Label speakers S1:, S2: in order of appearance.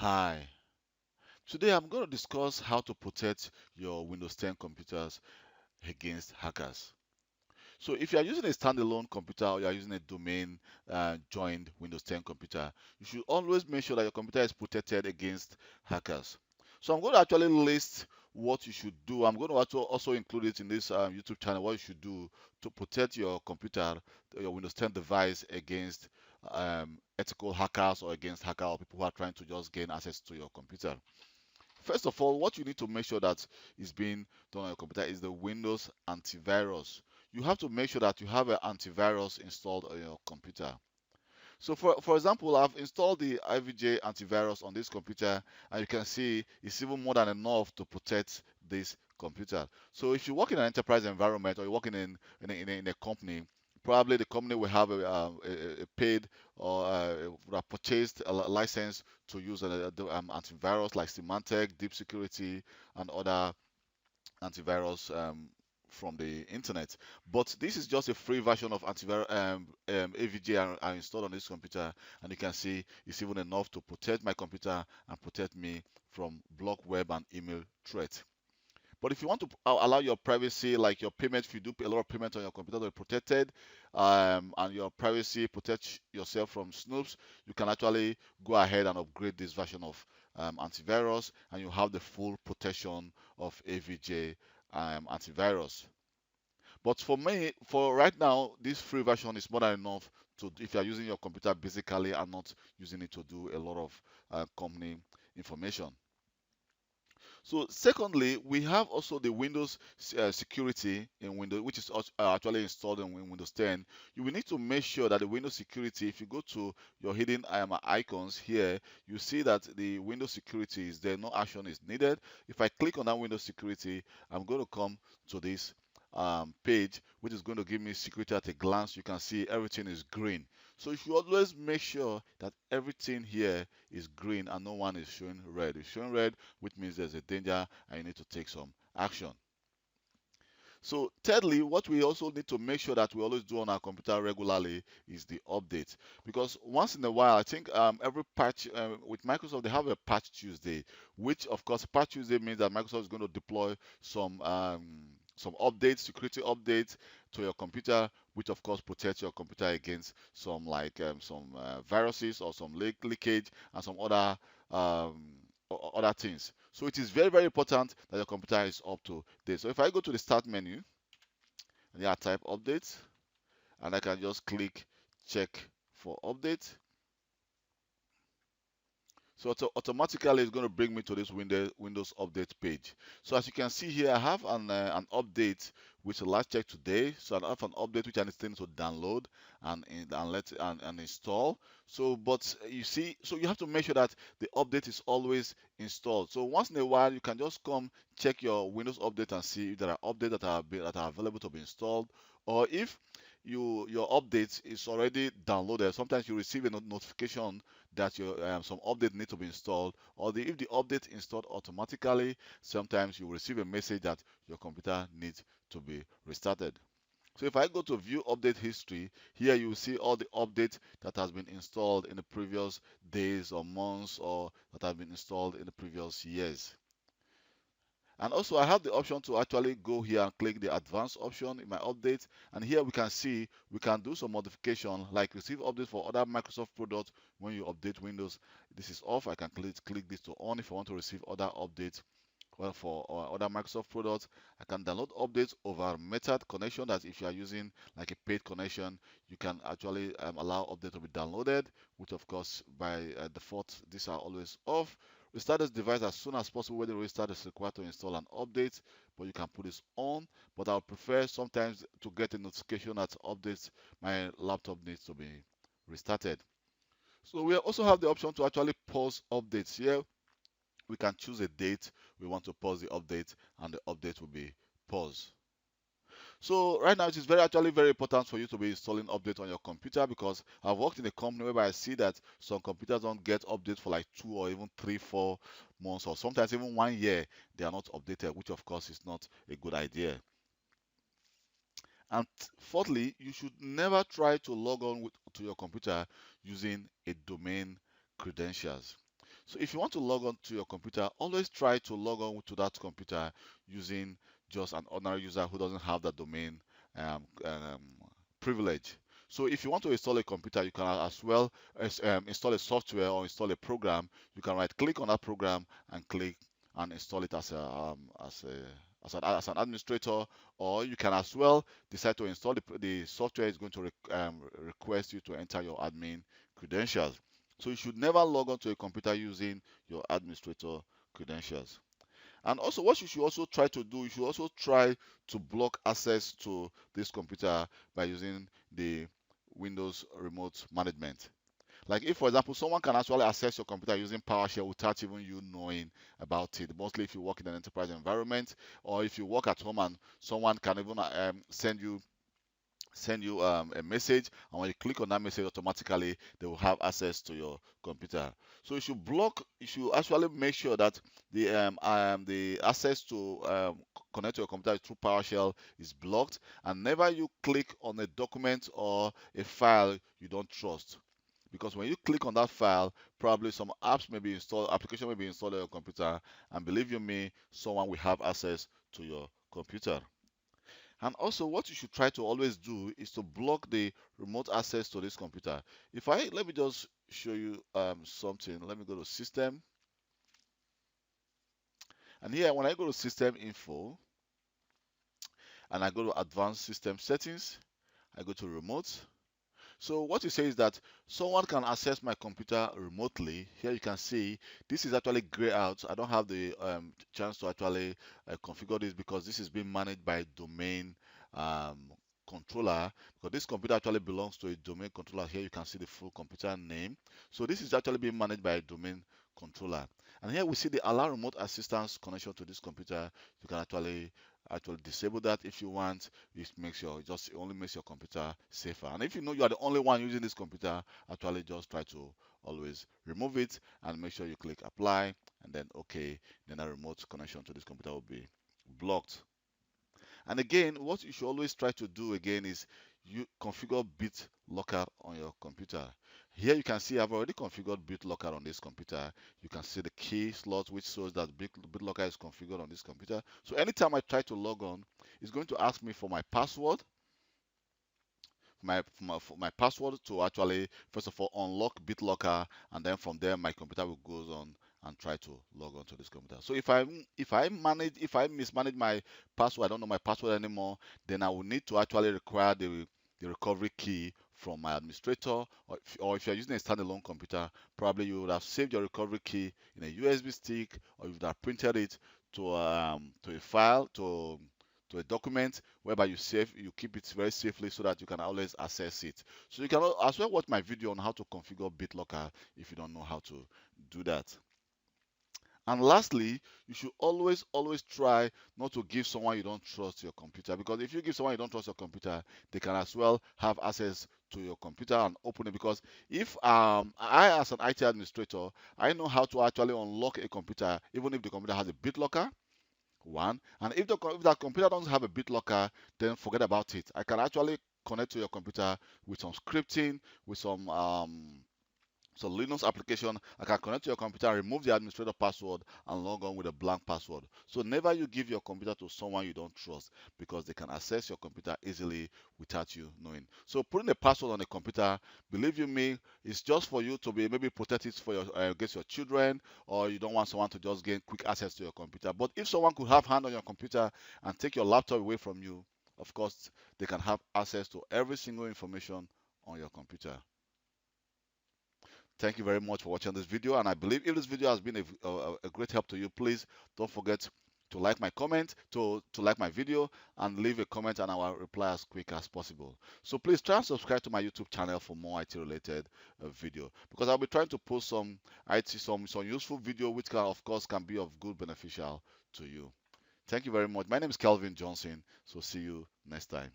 S1: Hi, today I'm going to discuss how to protect your Windows 10 computers against hackers. So if you are using a standalone computer or you are using a domain joined Windows 10 computer, you should always make sure that your computer is protected against hackers. So I'm going to actually list what you should do. I'm going to also include it in this YouTube channel, what you should do to protect your computer, your Windows 10 device against ethical hackers or against hackers or people who are trying to just gain access to your computer. First of all, what you need to make sure that is being done on your computer is the Windows antivirus. You have to make sure that you have an antivirus installed on your computer. So for example, I've installed the IVJ antivirus on this computer, and you can see it's even more than enough to protect this computer. So if you work in an enterprise environment or you're working in a company, probably the company will have a paid or purchased a license to use antivirus like Symantec, Deep Security, and other antivirus from the internet. But this is just a free version of antivirus AVG I installed on this computer, and you can see it's even enough to protect my computer and protect me from block web and email threat. But if you want to allow your privacy, like your payment, if you do a lot of payment on your computer to be protected, and your privacy, protect yourself from snoops, you can actually go ahead and upgrade this version of antivirus, and you have the full protection of AVJ antivirus. But for me, for right now, this free version is more than enough to if you are using your computer basically and not using it to do a lot of company information. So secondly, we have also the Windows security in Windows, which is actually installed in Windows 10. You will need to make sure that the Windows security, if you go to your hidden icons here, you see that the Windows security is there, no action is needed. If I click on that Windows security, I'm going to come to this page, which is going to give me security at a glance. You can see everything is green. So you should always make sure that everything here is green and no one is showing red. If showing red, which means there's a danger and you need to take some action. So thirdly, what we also need to make sure that we always do on our computer regularly is the update. Because once in a while, I think every patch with Microsoft, they have a patch Tuesday, which of course patch Tuesday means that Microsoft is going to deploy some updates, security updates to your computer, which of course protects your computer against some some viruses or some leakage and some um, other things. So it is very, very important that your computer is up to date. So if I go to the start menu and I type update, and I can just click check for update. So automatically it's going to bring me to this Windows update page. So as you can see here, I have an update which last checked today. So I have an update which I need to download and install. So but you see, so you have to make sure that the update is always installed. So once in a while you can just come check your Windows update and see if there are updates that are available to be installed, or if your update is already downloaded. Sometimes you receive a notification that your some update need to be installed, or if the update installed automatically, sometimes you will receive a message that your computer needs to be restarted. So if I go to view update history, here you will see all the updates that has been installed in the previous days or months, or that have been installed in the previous years. And also I have the option to actually go here and click the advanced option in my update, and here we can see we can do some modification like receive updates for other Microsoft products. When you update Windows, this is off. I can click this to on if I want to receive other updates. Well, for other Microsoft products, I can download updates over method connection. That if you are using like a paid connection, you can actually allow update to be downloaded, which of course by default these are always off. Restart this device as soon as possible. When the restart is required to install an update, but you can put this on. But I would prefer sometimes to get a notification that updates my laptop needs to be restarted. So we also have the option to actually pause updates here. We can choose a date we want to pause the update, and the update will be paused. So right now it is actually very important for you to be installing updates on your computer, because I've worked in a company where I see that some computers don't get updates for like 2 or even 3, 4 months, or sometimes even 1 year they are not updated, which of course is not a good idea. And fourthly, you should never try to log on to your computer using a domain credentials. So if you want to log on to your computer, always try to log on to that computer using just an ordinary user who doesn't have the domain privilege. So if you want to install a computer, you can as well as install a software or install a program. You can right click on that program and click and install it as an administrator, or you can as well decide to install the software is going to request you to enter your admin credentials. So you should never log on to a computer using your administrator credentials. And also, what you should also try to do, you should also try to block access to this computer by using the Windows remote management. Like if, for example, someone can actually access your computer using PowerShell without even you knowing about it, mostly if you work in an enterprise environment, or if you work at home and someone can even send you a message, and when you click on that message, automatically they will have access to your computer. So you should actually make sure that the access to connect to your computer through PowerShell is blocked, and never you click on a document or a file you don't trust. Because when you click on that file, probably some apps may be installed, application may be installed on your computer, and believe you me, someone will have access to your computer. And also, what you should try to always do is to block the remote access to this computer. Let me just show you something. Let me go to System, and here when I go to System Info and I go to Advanced System Settings, I go to Remote. So what you say is that someone can access my computer remotely. Here you can see this is actually grayed out. I don't have the chance to actually configure this because this is being managed by domain um, controller, because this computer actually belongs to a domain controller. Here you can see the full computer name. So this is actually being managed by a domain controller. And here we see the allow remote assistance connection to this computer. You can actually disable that if you want. It only makes your computer safer. And if you know you are the only one using this computer, actually just try to always remove it and make sure you click apply and then okay. Then a remote connection to this computer will be blocked. And again, what you should always try to do again is you configure BitLocker on your computer. Here you can see I've already configured BitLocker on this computer. You can see the key slot which shows that BitLocker is configured on this computer. So anytime I try to log on, it's going to ask me for my password, for my password to actually first of all unlock BitLocker, and then from there my computer will goes on and try to log on to this computer. So if I mismanage my password, I don't know my password anymore, then I will need to actually require the recovery key from my administrator, or if you're using a standalone computer, probably you would have saved your recovery key in a USB stick, or you would have printed it to a file, to a document, whereby you keep it very safely so that you can always access it. So you can as well watch my video on how to configure BitLocker if you don't know how to do that. And lastly, you should always try not to give someone you don't trust your computer, because if you give someone you don't trust your computer, they can as well have access to your computer and open it. Because if I, as an IT administrator, I know how to actually unlock a computer even if the computer has a BitLocker one. And if that computer doesn't have a BitLocker, then forget about it. I can actually connect to your computer with some scripting, with some Linux application. I can connect to your computer, remove the administrator password, and log on with a blank password. So never you give your computer to someone you don't trust, because they can access your computer easily without you knowing. So putting a password on a computer, believe you me, it's just for you to be maybe protect it for your against your children, or you don't want someone to just gain quick access to your computer. But if someone could have hand on your computer and take your laptop away from you, of course they can have access to every single information on your computer. Thank you very much for watching this video, and I believe if this video has been a great help to you, please don't forget to like my comment, to like my video, and leave a comment, and I will reply as quick as possible. So please try and subscribe to my YouTube channel for more IT related video, because I'll be trying to post some some useful video which can of course can be of good beneficial to you. Thank you very much. My name is Kelvin Johnson, so see you next time.